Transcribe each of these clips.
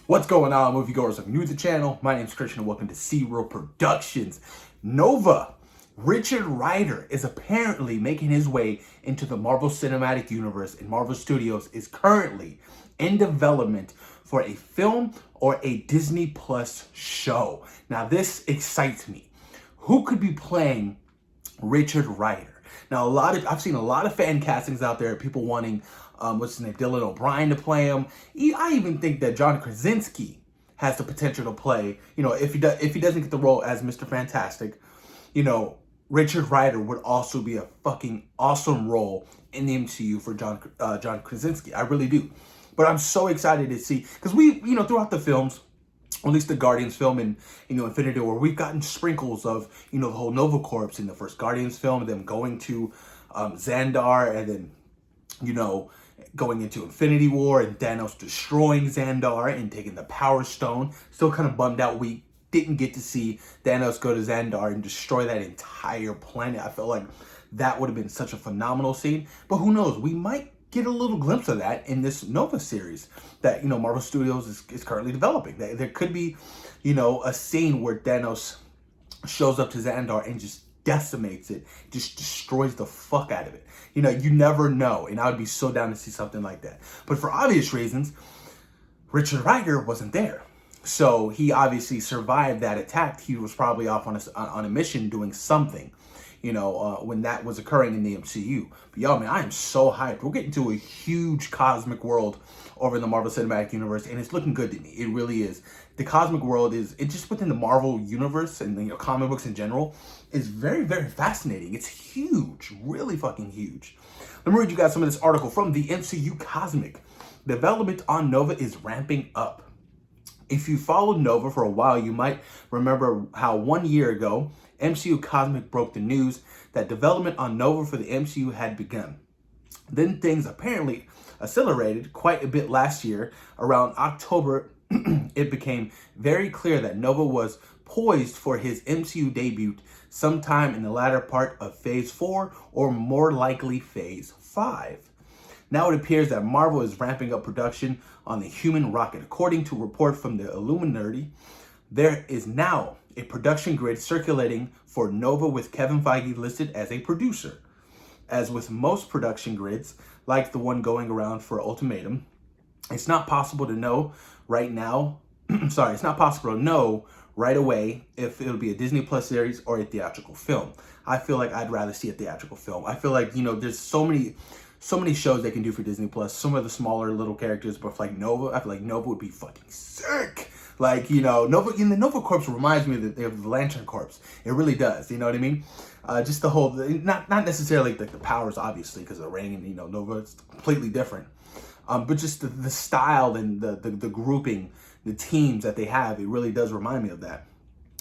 What's going on, moviegoers? If you're new to the channel, my name is Christian and welcome to C-Real Productions. Nova, Richard Rider, is apparently making his way into the Marvel Cinematic Universe, and Marvel Studios is currently in development for a film or a Disney Plus show. Now this excites me. Who could be playing Richard Rider? Now I've seen a lot of fan castings out there, people wanting what's his name, Dylan O'Brien to play him. I even think that John Krasinski has the potential to play, if he doesn't get the role as Mr. Fantastic, Richard Rider would also be a fucking awesome role in the MCU for John Krasinski. I really do. But I'm so excited to see, because we, throughout the films, or at least the Guardians film and, Infinity War, we've gotten sprinkles of, the whole Nova Corps in the first Guardians film, them going to Xandar, and then, going into Infinity War and Thanos destroying Xandar and taking the Power Stone. Still kind of bummed out we didn't get to see Thanos go to Xandar and destroy that entire planet. I felt like that would have been such a phenomenal scene. But who knows? We might get a little glimpse of that in this Nova series that, Marvel Studios is currently developing. There could be, a scene where Thanos shows up to Xandar and just decimates it, just destroys the fuck out of it. You never know, and I would be so down to see something like that. But for obvious reasons, Richard Rider wasn't there. So he obviously survived that attack. He was probably off on a mission doing something, when that was occurring in the MCU. But y'all, man, I am so hyped. We're getting to a huge cosmic world over in the Marvel Cinematic Universe, and it's looking good to me. It really is. The cosmic world it's just within the Marvel universe and comic books in general is very, very fascinating. It's huge, really fucking huge. Let me read you guys some of this article from the MCU Cosmic. Development on Nova is ramping up. If you followed Nova for a while, you might remember how 1 year ago, MCU Cosmic broke the news that development on Nova for the MCU had begun. Then things apparently accelerated quite a bit last year. Around October, it became very clear that Nova was poised for his MCU debut sometime in the latter part of Phase 4 or more likely Phase 5. Now it appears that Marvel is ramping up production on the human rocket. According to a report from the Illuminati, there is now a production grid circulating for Nova with Kevin Feige listed as a producer. As with most production grids, like the one going around for Ultimatum, it's not possible to know right now, it's not possible to know right away if it'll be a Disney Plus series or a theatrical film. I feel like I'd rather see a theatrical film. I feel like, there's so many shows they can do for Disney Plus. Some of the smaller little characters, but like Nova, I feel like Nova would be fucking sick. Like, Nova, in the Nova Corps reminds me of the Lantern Corps. It really does. You know what I mean? Just the whole, not necessarily the powers, obviously, because of the ring and, Nova is completely different. But just the style and the grouping, the teams that they have, it really does remind me of that.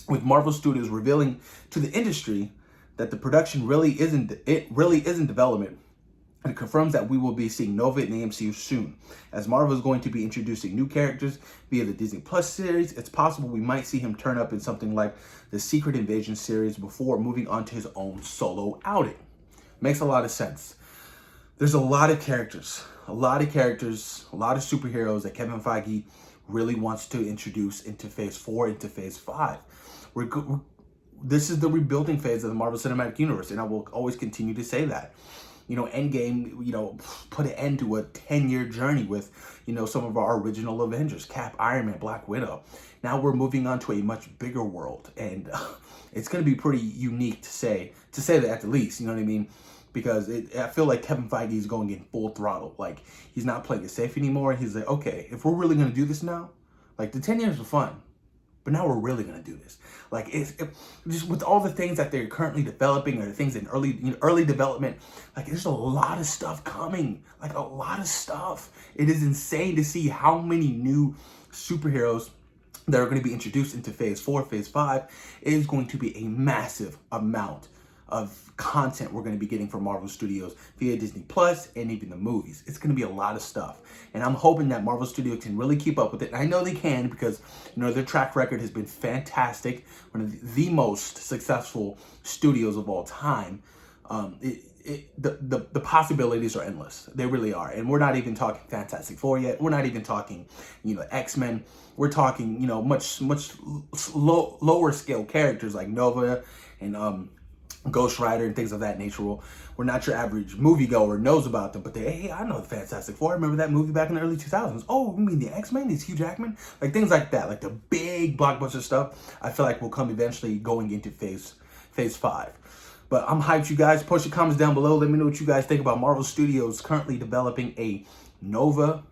With Marvel Studios revealing to the industry that the production really isn't development, and it confirms that we will be seeing Nova in the MCU soon. As Marvel is going to be introducing new characters via the Disney Plus series, it's possible we might see him turn up in something like the Secret Invasion series before moving on to his own solo outing. Makes a lot of sense. There's a lot of characters, a lot of superheroes that Kevin Feige really wants to introduce into Phase 4, into Phase 5. This is the rebuilding phase of the Marvel Cinematic Universe, and I will always continue to say that. Endgame, put an end to a 10-year journey with, some of our original Avengers, Cap, Iron Man, Black Widow. Now we're moving on to a much bigger world, and it's going to be pretty unique to say that at the least, you know what I mean? Because I feel like Kevin Feige is going in full throttle. Like, he's not playing it safe anymore. He's like, okay, if we're really going to do this now, like the 10 years were fun, but now we're really going to do this. Like, just with all the things that they're currently developing, or the things in early development, like there's a lot of stuff coming, like a lot of stuff. It is insane to see how many new superheroes that are going to be introduced into Phase 4, Phase 5. It is going to be a massive amount of content we're going to be getting from Marvel Studios via Disney Plus and even the movies. It's going to be a lot of stuff. And I'm hoping that Marvel Studios can really keep up with it. And I know they can because, their track record has been fantastic. One of the most successful studios of all time. the possibilities are endless. They really are. And we're not even talking Fantastic Four yet. We're not even talking, X-Men. We're talking, much lower scale characters like Nova and Ghost Rider and things of that nature. We're not your average moviegoer knows about them, but hey, I know the Fantastic Four. I remember that movie back in the early 2000s. Oh, you mean the X-Men? These Hugh Jackman? Like things like that, like the big blockbuster stuff. I feel like will come eventually going into phase 5. But I'm hyped, you guys. Post your comments down below. Let me know what you guys think about Marvel Studios currently developing a Nova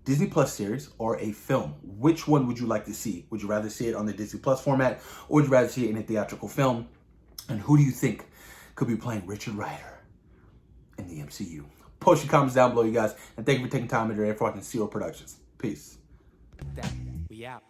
Disney Plus series or a film. Which one would you like to see? Would you rather see it on the Disney Plus format, or would you rather see it in a theatrical film? And who do you think could be playing Richard Rider in the MCU? Post your comments down below, you guys. And thank you for taking time today for watching Zero Productions. Peace. We out.